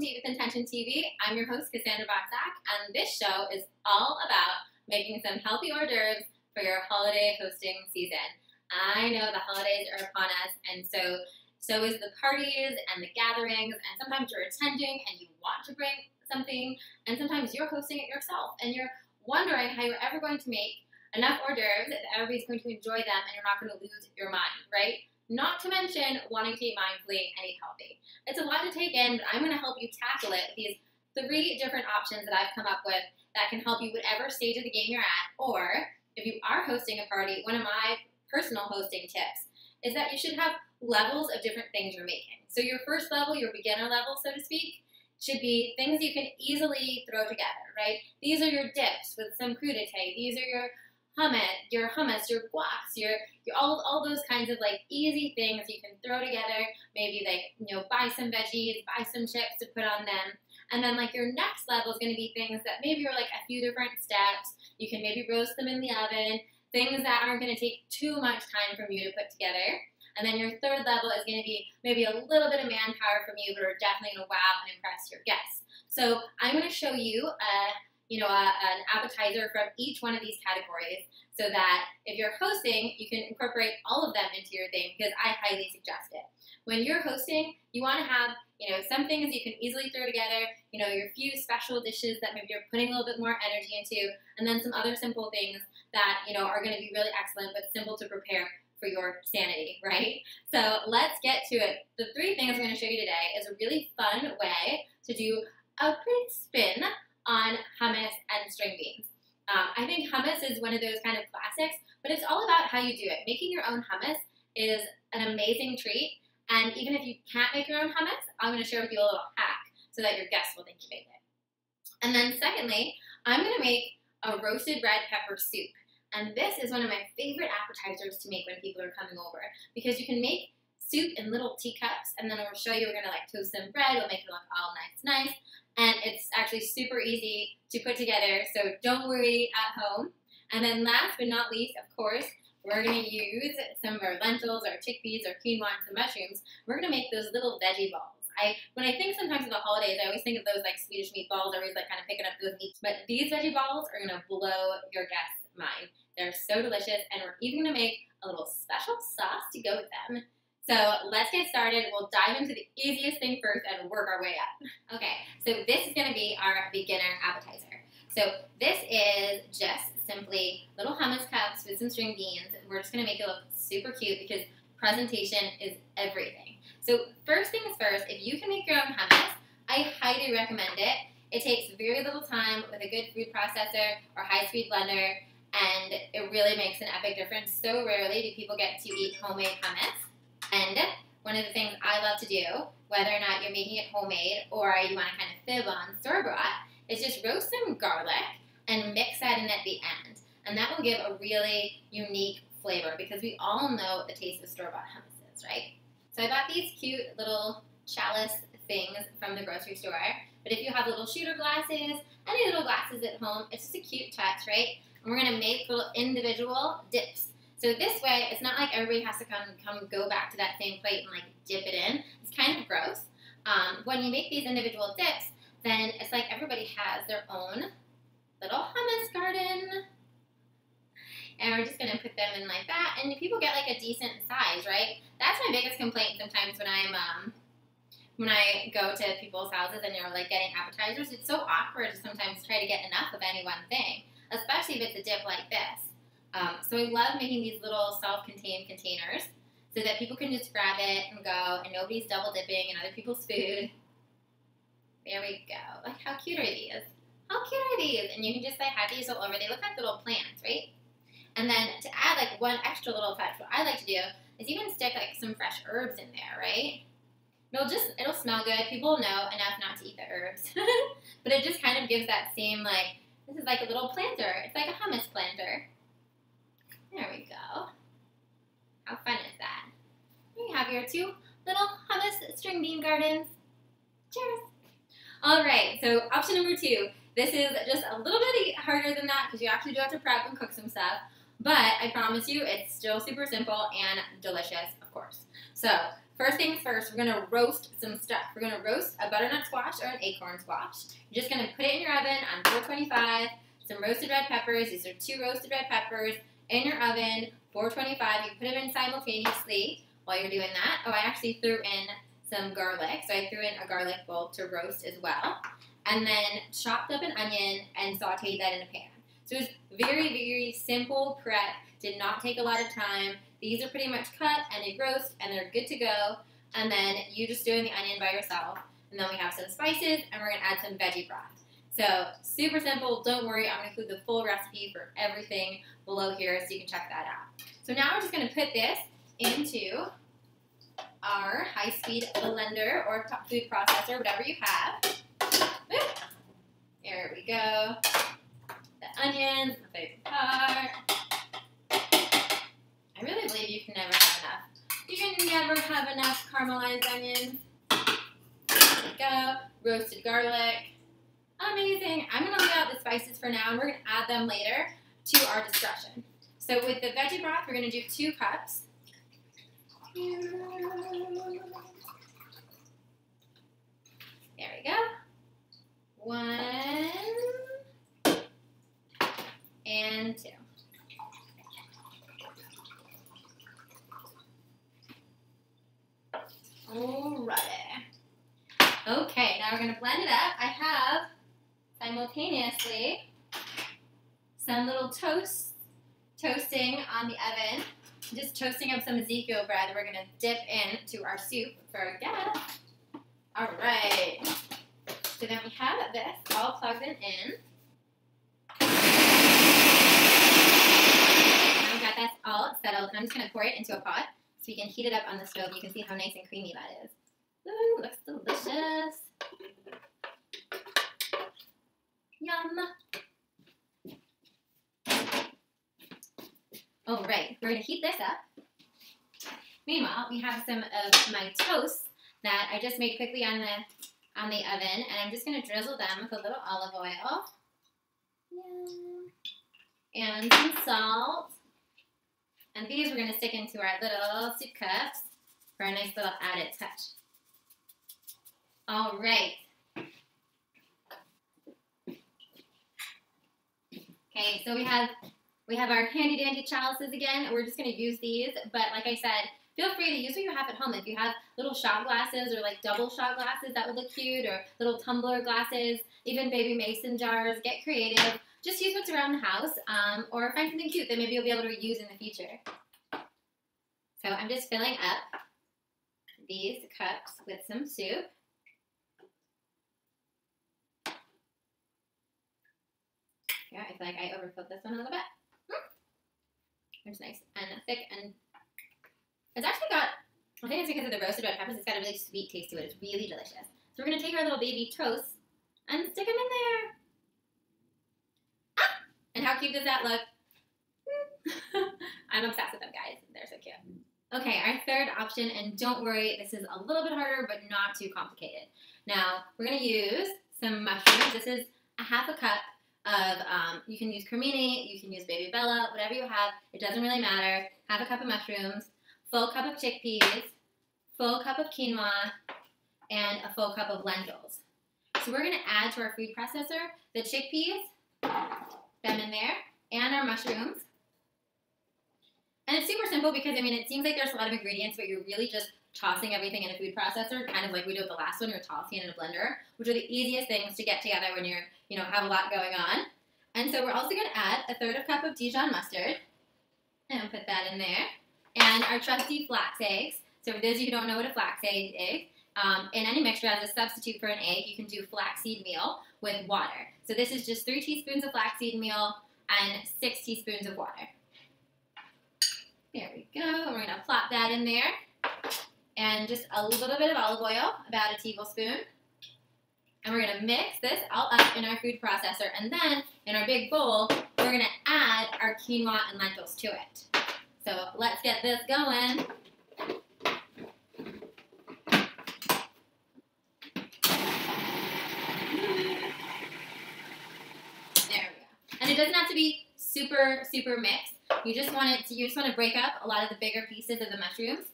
to Eat with Intention TV. I'm your host, Cassandra Bodzak, and this show is all about making some healthy hors d'oeuvres for your holiday hosting season. I know the holidays are upon us, and so is the parties and the gatherings, and sometimes you're attending and you want to bring something, and sometimes you're hosting it yourself, and you're wondering how you're ever going to make enough hors d'oeuvres that everybody's going to enjoy them and you're not going to lose your mind, right? Not to mention wanting to eat mindfully and eat healthy. It's a lot to take in, but I'm going to help you tackle it with these 3 different options that I've come up with that can help you whatever stage of the game you're at. Or if you are hosting a party, one of my personal hosting tips is that you should have levels of different things you're making. So your first level, your beginner level, so to speak, should be things you can easily throw together, right? These are your dips with some crudité. These are your hummus, your guacs, your all those kinds of like easy things you can throw together. Maybe like, buy some veggies, buy some chips to put on them. And then like your next level is going to be things that maybe are like a few different steps. You can maybe roast them in the oven, things that aren't going to take too much time from you to put together. And then your third level is going to be maybe a little bit of manpower from you, but are definitely going to wow and impress your guests. So I'm going to show you an appetizer from each one of these categories so that if you're hosting, you can incorporate all of them into your thing, because I highly suggest it. When you're hosting, you want to have, some things you can easily throw together, your few special dishes that maybe you're putting a little bit more energy into, and then some other simple things that, are going to be really excellent but simple to prepare for your sanity, right? So let's get to it. The 3 things I'm going to show you today is a really fun way to do a pretty spin on hummus and string beans. I think hummus is one of those kind of classics, but it's all about how you do it. Making your own hummus is an amazing treat, and even if you can't make your own hummus, I'm going to share with you a little hack so that your guests will think you made it. And then secondly, I'm going to make a roasted red pepper soup. And this is one of my favorite appetizers to make when people are coming over, because you can make soup in little teacups, and then we'll show you, we're going to like toast some bread, we'll make it look all nice. And it's actually super easy to put together, so don't worry at home. And then last but not least, of course, we're going to use some of our lentils, our chickpeas, our quinoa, and some mushrooms. We're going to make those little veggie balls. When I think sometimes of the holidays, I always think of those like Swedish meatballs, always like kind of picking up those meats. But these veggie balls are going to blow your guests' mind. They're so delicious, and we're even going to make a little special sauce to go with them. So let's get started. We'll dive into the easiest thing first and work our way up. Okay, so this is going to be our beginner appetizer. So this is just simply little hummus cups with some string beans. We're just going to make it look super cute because presentation is everything. So first things first, if you can make your own hummus, I highly recommend it. It takes very little time with a good food processor or high-speed blender, and it really makes an epic difference. So rarely do people get to eat homemade hummus. And one of the things I love to do, whether or not you're making it homemade or you want to kind of fib on store-bought, is just roast some garlic and mix that in at the end. And that will give a really unique flavor, because we all know what the taste of store-bought hummus is, right? So I bought these cute little chalice things from the grocery store. But if you have little shooter glasses, any little glasses at home, it's just a cute touch, right? And we're going to make little individual dips. So this way, it's not like everybody has to come go back to that same plate and like dip it in. It's kind of gross. When you make these individual dips, then it's like everybody has their own little hummus garden. And we're just going to put them in like that. And people get like a decent size, right? That's my biggest complaint sometimes when I go to people's houses and you're like getting appetizers. It's so awkward to sometimes try to get enough of any one thing, especially if it's a dip like this. So I love making these little self-contained containers so that people can just grab it and go, and nobody's double dipping in other people's food. There we go. Like, how cute are these? How cute are these? And you can just like have these all over. They look like little plants, right? And then to add like one extra little touch, what I like to do is even stick like some fresh herbs in there, right? It'll smell good. People know enough not to eat the herbs. But it just kind of gives that same like, this is like a little planter. It's like a hummus planter. There we go. How fun is that? Here you have your 2 little hummus string bean gardens. Cheers. All right, so option number 2. This is just a little bit harder than that because you actually do have to prep and cook some stuff. But I promise you, it's still super simple and delicious, of course. So first things first, we're gonna roast some stuff. We're gonna roast a butternut squash or an acorn squash. You're just gonna put it in your oven on 425. Some roasted red peppers. These are 2 roasted red peppers in your oven, 425. You put them in simultaneously while you're doing that. Oh, I actually threw in some garlic, so I threw in a garlic bulb to roast as well. And then chopped up an onion and sauteed that in a pan. So it was very, very simple prep. Did not take a lot of time. These are pretty much cut and they roast and they're good to go. And then you just doing the onion by yourself. And then we have some spices and we're gonna add some veggie broth. So super simple, don't worry, I'm gonna include the full recipe for everything below here so you can check that out. So now we're just gonna put this into our high-speed blender or food processor, whatever you have. There we go. The onions, the favorite part. I really believe you can never have enough. You can never have enough caramelized onions. There we go. Roasted garlic. Amazing. I'm going to leave out the spices for now, and we're going to add them later to our discussion. So with the veggie broth, we're going to do 2 cups. There we go. 1 and 2. Alrighty. Okay, now we're going to blend it up. I have simultaneously some little toasting on the oven. I'm just toasting up some Ezekiel bread that we're going to dip into our soup for a guest. Alright. So then we have this all plugged in. Now we've got this all settled. I'm just going to pour it into a pot so we can heat it up on the stove. You can see how nice and creamy that is. Ooh, looks delicious. Yum. All right, we're going to heat this up. Meanwhile, we have some of my toast that I just made quickly on the oven, and I'm just going to drizzle them with a little olive oil. Yum. And some salt. And these we're going to stick into our little soup cups for a nice little added touch. All right. Okay, so we have our handy dandy chalices again. We're just going to use these, but like I said, feel free to use what you have at home. If you have little shot glasses or like double shot glasses, that would look cute, or little tumbler glasses, even baby mason jars. Get creative. Just use what's around the house, or find something cute that maybe you'll be able to reuse in the future. So I'm just filling up these cups with some soup. Yeah, I feel like I overfilled this one a little bit. It's nice and thick, and it's actually got, I think it's because of the roasted red peppers, it's got a really sweet taste to it. It's really delicious. So we're going to take our little baby toast and stick them in there. Ah! And how cute does that look? I'm obsessed with them, guys. They're so cute. Okay, our third option, and don't worry, this is a little bit harder, but not too complicated. Now, we're going to use some mushrooms. This is a half a cup of, you can use cremini, you can use baby bella, whatever you have, it doesn't really matter. Half a cup of mushrooms, full cup of chickpeas, full cup of quinoa, and a full cup of lentils. So we're going to add to our food processor the chickpeas, them in there, and our mushrooms. And it's super simple because, I mean, it seems like there's a lot of ingredients, but you're really just tossing everything in a food processor, kind of like we did with the last one, you're tossing it in a blender, which are the easiest things to get together when you're, have a lot going on. And so we're also going to add a 1/3 cup of Dijon mustard, and put that in there, and our trusty flax eggs. So for those of you who don't know what a flax egg is, in any mixture as a substitute for an egg, you can do flaxseed meal with water. So this is just 3 teaspoons of flaxseed meal and 6 teaspoons of water. There we go. And we're going to plop that in there. And just a little bit of olive oil, about a tablespoon. And we're going to mix this all up in our food processor. And then, in our big bowl, we're going to add our quinoa and lentils to it. So let's get this going. There we go. And it doesn't have to be super, super mixed. You just want to break up a lot of the bigger pieces of the mushrooms.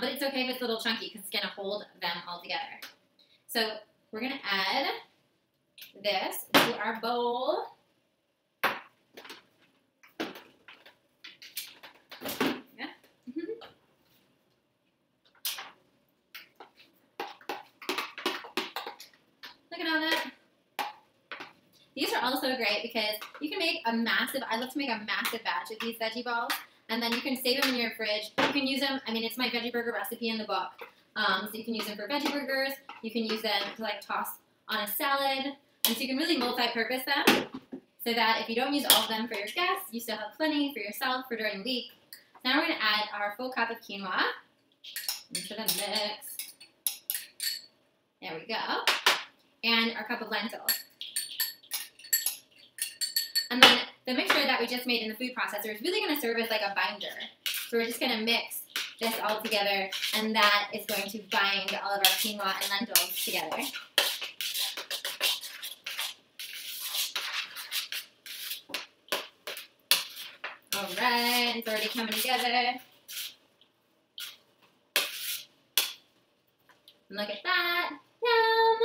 but it's okay if it's a little chunky because it's going to hold them all together. So we're going to add this to our bowl. Yeah. Look at all that. These are also great because you can make a massive, I love to make a massive batch of these veggie balls, and then you can save them in your fridge. You can use them, I mean, it's my veggie burger recipe in the book, so you can use them for veggie burgers, you can use them to like toss on a salad, and so you can really multi-purpose them, so that if you don't use all of them for your guests, you still have plenty for yourself for during the week. Now we're going to add our full cup of quinoa into the mix. There we go. And our cup of lentils. And then the mixture that we just made in the food processor is really going to serve as like a binder. So we're just going to mix this all together, and that is going to bind all of our quinoa and lentils together. All right, it's already coming together. Look at that. Yum!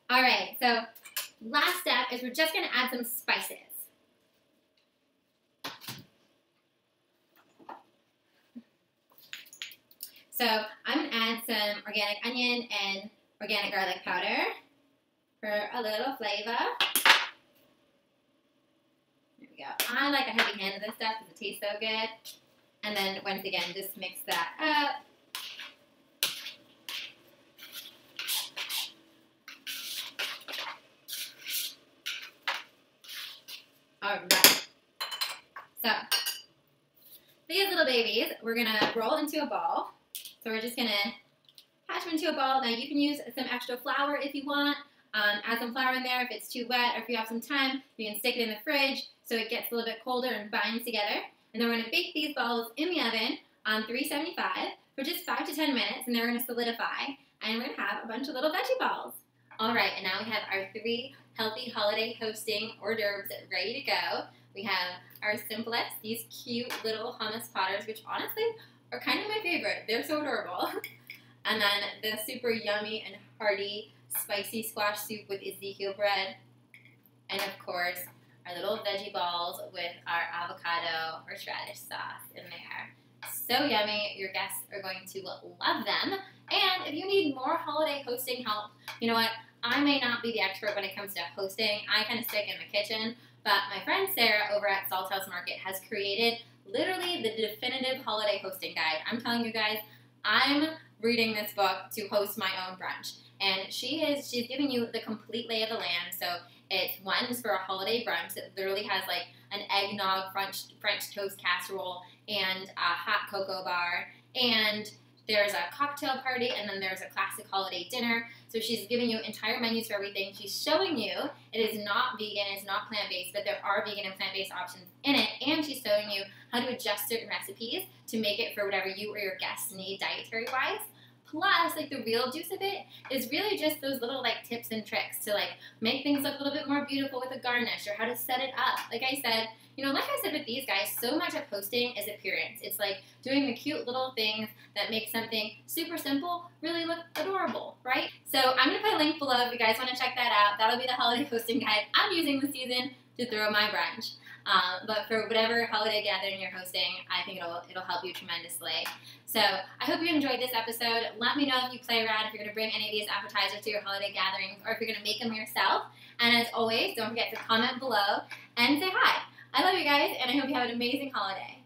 All right, so last step is we're just going to add some spices. So I'm going to add some organic onion and organic garlic powder for a little flavor. There we go. I like a heavy hand of this stuff because it tastes so good. And then once again, just mix that up. Alright, so these little babies, we're going to roll into a ball. So we're just going to hatch them into a ball. Now you can use some extra flour if you want. Add some flour in there if it's too wet, or if you have some time, you can stick it in the fridge so it gets a little bit colder and binds together. And then we're going to bake these balls in the oven on 375 for just 5 to 10 minutes, and they're going to solidify. And we're going to have a bunch of little veggie balls. Alright, and now we have our 3 healthy holiday hosting hors d'oeuvres ready to go. We have our simplest, these cute little hummus potters, which honestly are kind of my favorite. They're so adorable. And then the super yummy and hearty spicy squash soup with Ezekiel bread. And of course, our little veggie balls with our avocado or radish sauce in there. So yummy. Your guests are going to love them. And if you need more holiday hosting help, you know what? I may not be the expert when it comes to hosting. I kind of stick in the kitchen. But my friend Sarah over at Salt House Market has created literally the definitive holiday hosting guide. I'm telling you guys, I'm reading this book to host my own brunch. And she's giving you the complete lay of the land. So it's one's for a holiday brunch that literally has like an eggnog French toast casserole and a hot cocoa bar, and there's a cocktail party, and then there's a classic holiday dinner. So she's giving you entire menus for everything. She's showing you it is not vegan, it's not plant-based, but there are vegan and plant-based options in it. And she's showing you how to adjust certain recipes to make it for whatever you or your guests need dietary-wise. Plus, like, the real juice of it is really just those little, like, tips and tricks to, like, make things look a little bit more beautiful with a garnish, or how to set it up. Like I said, like I said with these guys, so much of hosting is appearance. It's like doing the cute little things that make something super simple really look adorable, right? So I'm going to put a link below if you guys want to check that out. That'll be the holiday hosting guide I'm using this season to throw my brunch. But for whatever holiday gathering you're hosting, I think it'll help you tremendously. So I hope you enjoyed this episode. Let me know if you play around, if you're going to bring any of these appetizers to your holiday gatherings, or if you're going to make them yourself. And as always, don't forget to comment below and say hi. I love you guys, and I hope you have an amazing holiday.